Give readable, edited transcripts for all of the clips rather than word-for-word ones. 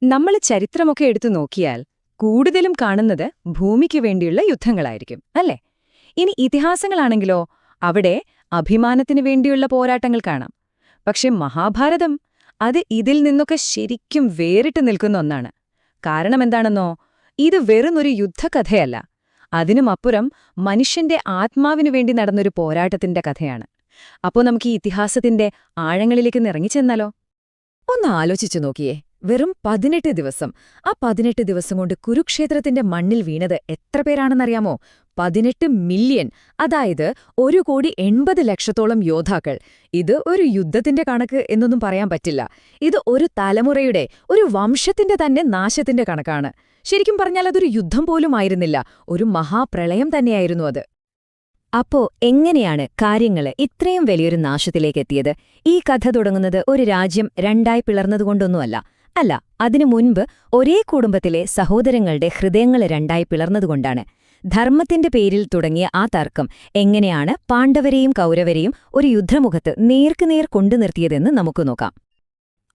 നമ്മൾ ചരിത്രമൊക്കെ എടുത്തു നോക്കിയാൽ കൂടുതലും കാണുന്നത് ഭൂമിക്ക് വേണ്ടിയുള്ള യുദ്ധങ്ങളായിരിക്കും അല്ലേ? ഇനി ഇതിഹാസങ്ങളാണെങ്കിലോ അവിടെ അഭിമാനത്തിനു വേണ്ടിയുള്ള പോരാട്ടങ്ങൾ കാണാം. പക്ഷെ മഹാഭാരതം അത് ഇതിൽ നിന്നൊക്കെ ശരിക്കും വേറിട്ട് നിൽക്കുന്ന ഒന്നാണ്. കാരണമെന്താണെന്നോ, ഇത് വെറുമൊരു യുദ്ധകഥയല്ല, അതിനുമപ്പുറം മനുഷ്യന്റെ ആത്മാവിനു വേണ്ടി നടന്നൊരു പോരാട്ടത്തിന്റെ കഥയാണ്. അപ്പോൾ നമുക്ക് ഈ ഇതിഹാസത്തിന്റെ ആഴങ്ങളിലേക്ക് ഇറങ്ങിച്ചെന്നാലോ? ഒന്ന് ആലോചിച്ചു നോക്കിയേ, വെറും 18 ദിവസം. ആ 18 ദിവസം കൊണ്ട് കുരുക്ഷേത്രത്തിന്റെ മണ്ണിൽ വീണത് എത്ര പേരാണെന്നറിയാമോ? 18 മില്യൺ. അതായത് 1,80,00,000 യോദ്ധാക്കൾ. ഇത് ഒരു യുദ്ധത്തിന്റെ കണക്ക് എന്നൊന്നും പറയാൻ പറ്റില്ല. ഇത് ഒരു തലമുറയുടെ, ഒരു വംശത്തിന്റെ തന്നെ നാശത്തിന്റെ കണക്കാണ്. ശരിക്കും പറഞ്ഞാൽ അതൊരു യുദ്ധം പോലും ആയിരുന്നില്ല, ഒരു മഹാപ്രളയം തന്നെയായിരുന്നു അത്. അപ്പോ എങ്ങനെയാണ് കാര്യങ്ങള് ഇത്രയും വലിയൊരു നാശത്തിലേക്കെത്തിയത്? ഈ കഥ തുടങ്ങുന്നത് ഒരു രാജ്യം രണ്ടായി പിളർന്നതുകൊണ്ടൊന്നുമല്ല. അല്ല, അതിനു മുൻപ് ഒരേ കുടുംബത്തിലെ സഹോദരങ്ങളുടെ ഹൃദയങ്ങൾ രണ്ടായി പിളർന്നതുകൊണ്ടാണ്. ധർമ്മത്തിന്റെ പേരിൽ തുടങ്ങിയ ആ തർക്കം എങ്ങനെയാണ് പാണ്ഡവരെയും കൗരവരെയും ഒരു യുദ്ധമുഖത്ത് നേർക്കുനേർ കൊണ്ടു നിർത്തിയതെന്ന് നമുക്ക് നോക്കാം.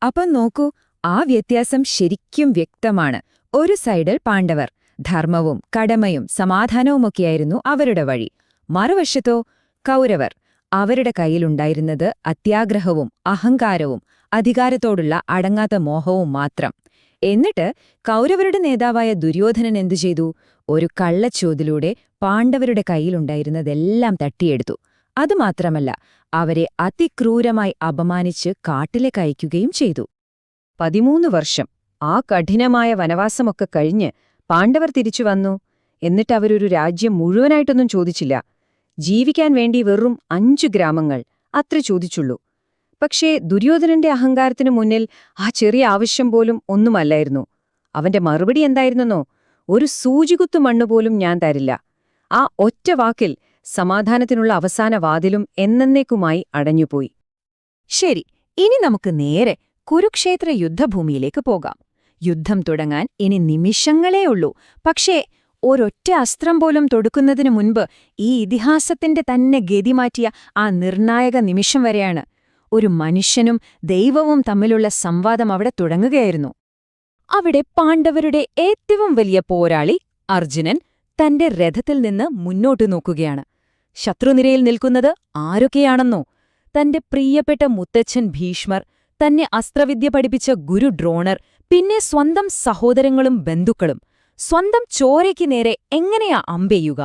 അപ്പം നോക്കൂ, ആ വ്യത്യാസം ശരിക്കും വ്യക്തമാണ്. ഒരു സൈഡിൽ പാണ്ഡവർ, ധർമ്മവും കടമയും സമാധാനവുമൊക്കെയായിരുന്നു അവരുടെ വഴി. മറുവശത്തോ കൗരവർ, അവരുടെ കയ്യിലുണ്ടായിരുന്നത് അത്യാഗ്രഹവും അഹങ്കാരവും അധികാരത്തോടുള്ള അടങ്ങാത്ത മോഹവും മാത്രം. എന്നിട്ട് കൗരവരുടെ നേതാവായ ദുര്യോധനൻ എന്തു ചെയ്തു? ഒരു കള്ളച്ചോദിലൂടെ പാണ്ഡവരുടെ കയ്യിലുണ്ടായിരുന്നതെല്ലാം തട്ടിയെടുത്തു. അതുമാത്രമല്ല, അവരെ അതിക്രൂരമായി അപമാനിച്ച് കാട്ടിലേക്ക് അയക്കുകയും ചെയ്തു. 13 വർഷം ആ കഠിനമായ വനവാസമൊക്കെ കഴിഞ്ഞ് പാണ്ഡവർ തിരിച്ചു വന്നു. എന്നിട്ടവരൊരു രാജ്യം മുഴുവനായിട്ടൊന്നും ചോദിച്ചില്ല. ജീവിക്കാൻ വേണ്ടി വെറും 5 ഗ്രാമങ്ങൾ അത്ര ചോദിച്ചുള്ളൂ. പക്ഷേ ദുര്യോധനന്റെ അഹങ്കാരത്തിനു മുന്നിൽ ആ ചെറിയ ആവശ്യം പോലും ഒന്നുമല്ലായിരുന്നു. അവന്റെ മറുപടി എന്തായിരുന്നെന്നോ? ഒരു സൂചികുത്തു മണ്ണുപോലും ഞാൻ തരില്ല. ആ ഒറ്റ വാക്കിൽ സമാധാനത്തിനുള്ള അവസാന വാതിലും എന്നേക്കുമായി അടഞ്ഞുപോയി. ശരി, ഇനി നമുക്ക് നേരെ കുരുക്ഷേത്ര യുദ്ധഭൂമിയിലേക്ക് പോകാം. യുദ്ധം തുടങ്ങാൻ ഇനി നിമിഷങ്ങളേ ഉള്ളൂ. പക്ഷേ ഒരൊറ്റ അസ്ത്രം പോലും തൊടുക്കുന്നതിനു മുൻപ് ഈ ഇതിഹാസത്തിന്റെ തന്നെ ഗതിമാറ്റിയ ആ നിർണായക നിമിഷം വരെയാണ്. ഒരു മനുഷ്യനും ദൈവവും തമ്മിലുള്ള സംവാദം അവിടെ തുടങ്ങുകയായിരുന്നു. അവിടെ പാണ്ഡവരുടെ ഏറ്റവും വലിയ പോരാളി അർജുനൻ തന്റെ രഥത്തിൽ നിന്ന് മുന്നോട്ടു നോക്കുകയാണ്. ശത്രുനിരയിൽ നിൽക്കുന്നത് ആരൊക്കെയാണെന്നോ? തന്റെ പ്രിയപ്പെട്ട മുത്തച്ഛൻ ഭീഷ്മർ, തന്നെ അസ്ത്രവിദ്യ പഠിപ്പിച്ച ഗുരു ദ്രോണർ, പിന്നെ സ്വന്തം സഹോദരങ്ങളും ബന്ധുക്കളും. സ്വന്തം ചോരയ്ക്ക് നേരെ എങ്ങനെയാ അമ്പെയ്യുക?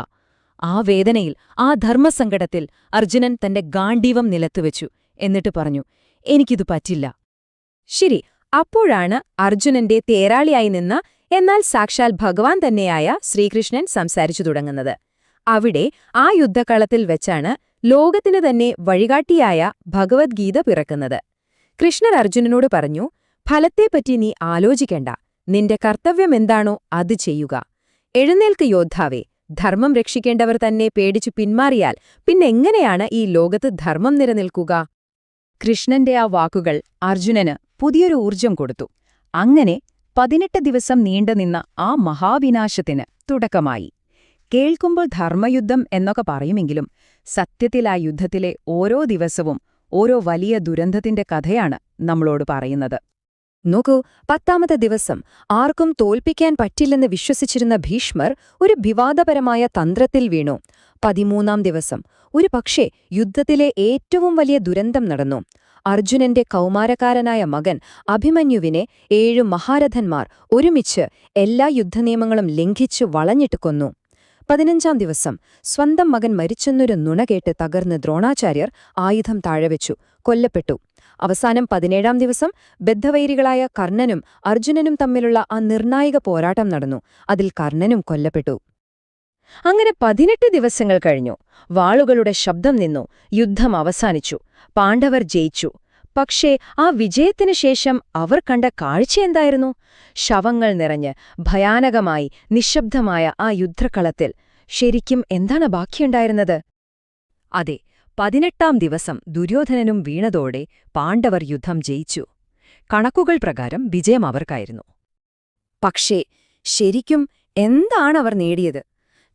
ആ വേദനയിൽ, ആ ധർമ്മസങ്കടത്തിൽ അർജുനൻ തന്റെ ഗാണ്ഡീവം നിലത്തുവെച്ചു. എന്നിട്ട് പറഞ്ഞു, എനിക്കിതു പറ്റില്ല. ശരി, അപ്പോഴാണ് അർജുനന്റെ തേരാളിയായി നിന്ന, എന്നാൽ സാക്ഷാൽ ഭഗവാൻ തന്നെയായ ശ്രീകൃഷ്ണൻ സംസാരിച്ചു തുടങ്ങുന്നത്. അവിടെ ആ യുദ്ധക്കളത്തിൽ വെച്ചാണ് ലോകത്തിന് തന്നെ വഴികാട്ടിയായ ഭഗവദ്ഗീത പിറക്കുന്നത്. കൃഷ്ണൻ അർജുനനോട് പറഞ്ഞു, ഫലത്തെപ്പറ്റി നീ ആലോചിക്കണ്ട, നിന്റെ കർത്തവ്യമെന്താണോ അത് ചെയ്യുക. എഴുന്നേൽക്ക് യോദ്ധാവേ, ധർമ്മം രക്ഷിക്കേണ്ടവർ തന്നെ പേടിച്ചു പിന്മാറിയാൽ പിന്നെങ്ങനെയാണ് ഈ ലോകത്ത് ധർമ്മം നിലനിൽക്കുക? കൃഷ്ണന്റെ ആ വാക്കുകൾ അർജുനന് പുതിയൊരു ഊർജം കൊടുത്തു. അങ്ങനെ 18 ദിവസം നീണ്ടുനിന്ന ആ മഹാവിനാശത്തിന് തുടക്കമായി. കേൾക്കുമ്പോൾ ധർമ്മയുദ്ധം എന്നൊക്കെ പറയുമെങ്കിലും സത്യത്തിൽ ആ യുദ്ധത്തിലെ ഓരോ ദിവസവും ഓരോ വലിയ ദുരന്തത്തിന്റെ കഥയാണ് നമ്മളോട് പറയുന്നത്. നോക്കൂ, 10ാമത്തെ ദിവസം ആർക്കും തോൽപ്പിക്കാൻ പറ്റില്ലെന്ന് വിശ്വസിച്ചിരുന്ന ഭീഷ്മർ ഒരു വിവാദപരമായ തന്ത്രത്തിൽ വീണു. 13ാം ദിവസം ഒരു പക്ഷേ യുദ്ധത്തിലെ ഏറ്റവും വലിയ ദുരന്തം നടന്നു. അർജുനന്റെ കൗമാരക്കാരനായ മകൻ അഭിമന്യുവിനെ 7 മഹാരഥന്മാർ ഒരുമിച്ച് എല്ലാ യുദ്ധനിയമങ്ങളും ലംഘിച്ചു വളഞ്ഞിട്ട് കൊന്നു. 15ാം ദിവസം സ്വന്തം മകൻ മരിച്ചെന്നൊരു നുണ കേട്ട് തകർന്ന് ദ്രോണാചാര്യർ ആയുധം താഴെവെച്ചു, കൊല്ലപ്പെട്ടു. അവസാനം 17ാം ദിവസം ബദ്ധവൈരികളായ കർണനും അർജുനനും തമ്മിലുള്ള ആ നിർണായക പോരാട്ടം നടന്നു. അതിൽ കർണനും കൊല്ലപ്പെട്ടു. അങ്ങനെ 18 ദിവസങ്ങൾ കഴിഞ്ഞു. വാളുകളുടെ ശബ്ദം നിന്നു. യുദ്ധം അവസാനിച്ചു. പാണ്ഡവർ ജയിച്ചു. പക്ഷേ ആ വിജയത്തിനു ശേഷം അവർ കണ്ട കാഴ്ചയെന്തായിരുന്നു? ശവങ്ങൾ നിറഞ്ഞ് ഭയാനകമായി നിശബ്ദമായ ആ യുദ്ധക്കളത്തിൽ ശരിക്കും എന്താണ് ബാക്കിയുണ്ടായിരുന്നത്? അതെ, 18ാം ദിവസം ദുര്യോധനനും വീണതോടെ പാണ്ഡവർ യുദ്ധം ജയിച്ചു. കണക്കുകൾ പ്രകാരം വിജയം അവർക്കായിരുന്നു. പക്ഷേ ശരിക്കും എന്താണവർ നേടിയത്?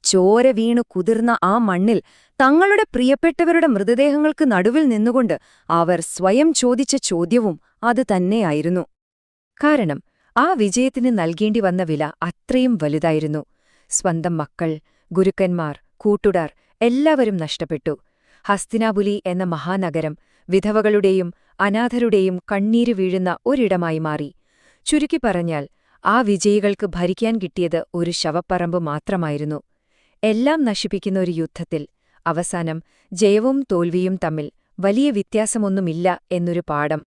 ചോര വീണു കുതിർന്ന ആ മണ്ണിൽ തങ്ങളുടെ പ്രിയപ്പെട്ടവരുടെ മൃതദേഹങ്ങൾക്ക് നടുവിൽ നിന്നുകൊണ്ട് അവർ സ്വയം ചോദിച്ച ചോദ്യവും അത് തന്നെയായിരുന്നു. കാരണം ആ വിജയത്തിന് നൽകേണ്ടി വന്ന വില അത്രയും വലുതായിരുന്നു. സ്വന്തം മക്കൾ, ഗുരുക്കന്മാർ, കൂട്ടുകാർ എല്ലാവരും നഷ്ടപ്പെട്ടു. ഹസ്തിനാപുരി എന്ന മഹാനഗരം വിധവകളുടെയും അനാഥരുടെയും കണ്ണീര് വീഴുന്ന ഒരിടമായി മാറി. ചുരുക്കി പറഞ്ഞാൽ, ആ വിജയികൾക്ക് ഭരിക്കാൻ കിട്ടിയത് ഒരു ശവപ്പറമ്പ് മാത്രമായിരുന്നു. എല്ലാം നശിപ്പിക്കുന്ന ഒരു യുദ്ധത്തിൽ അവസാനം ജയവും തോൽവിയും തമ്മിൽ വലിയ വ്യത്യാസമൊന്നുമില്ല എന്നൊരു പാഠം.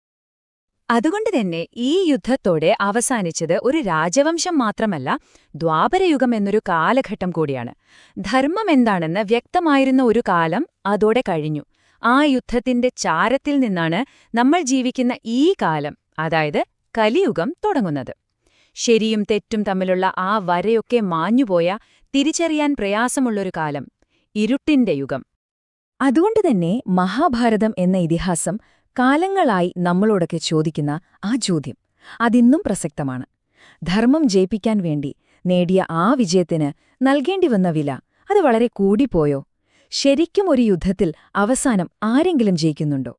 അതുകൊണ്ടുതന്നെ ഈ യുദ്ധത്തോടെ അവസാനിച്ചത് ഒരു രാജവംശം മാത്രമല്ല, ദ്വാപരയുഗം എന്നൊരു കാലഘട്ടം കൂടിയാണ്. ധർമ്മമെന്താണെന്ന് വ്യക്തമായിരുന്ന ഒരു കാലം അതോടെ കഴിഞ്ഞു. ആ യുദ്ധത്തിന്റെ ചാരത്തിൽ നിന്നാണ് നമ്മൾ ജീവിക്കുന്ന ഈ കാലം, അതായത് കലിയുഗം തുടങ്ങുന്നത്. ശരിയും തെറ്റും തമ്മിലുള്ള ആ വരയൊക്കെ മാഞ്ഞുപോയ, തിരിച്ചറിയാൻ പ്രയാസമുള്ളൊരു കാലം, ഇരുട്ടിന്റെ യുഗം. അതുകൊണ്ടുതന്നെ മഹാഭാരതം എന്ന ഇതിഹാസം കാലങ്ങളായി നമ്മളോടൊക്കെ ചോദിക്കുന്ന ആ ചോദ്യം അതിന്നും പ്രസക്തമാണ്. ധർമ്മം ജയിപ്പിക്കാൻ വേണ്ടി നേടിയ ആ വിജയത്തിന് നൽകേണ്ടിവന്ന വില അത് വളരെ കൂടിപ്പോയോ? ശരിക്കും ഒരു യുദ്ധത്തിൽ അവസാനം ആരെങ്കിലും ജയിക്കുന്നുണ്ടോ?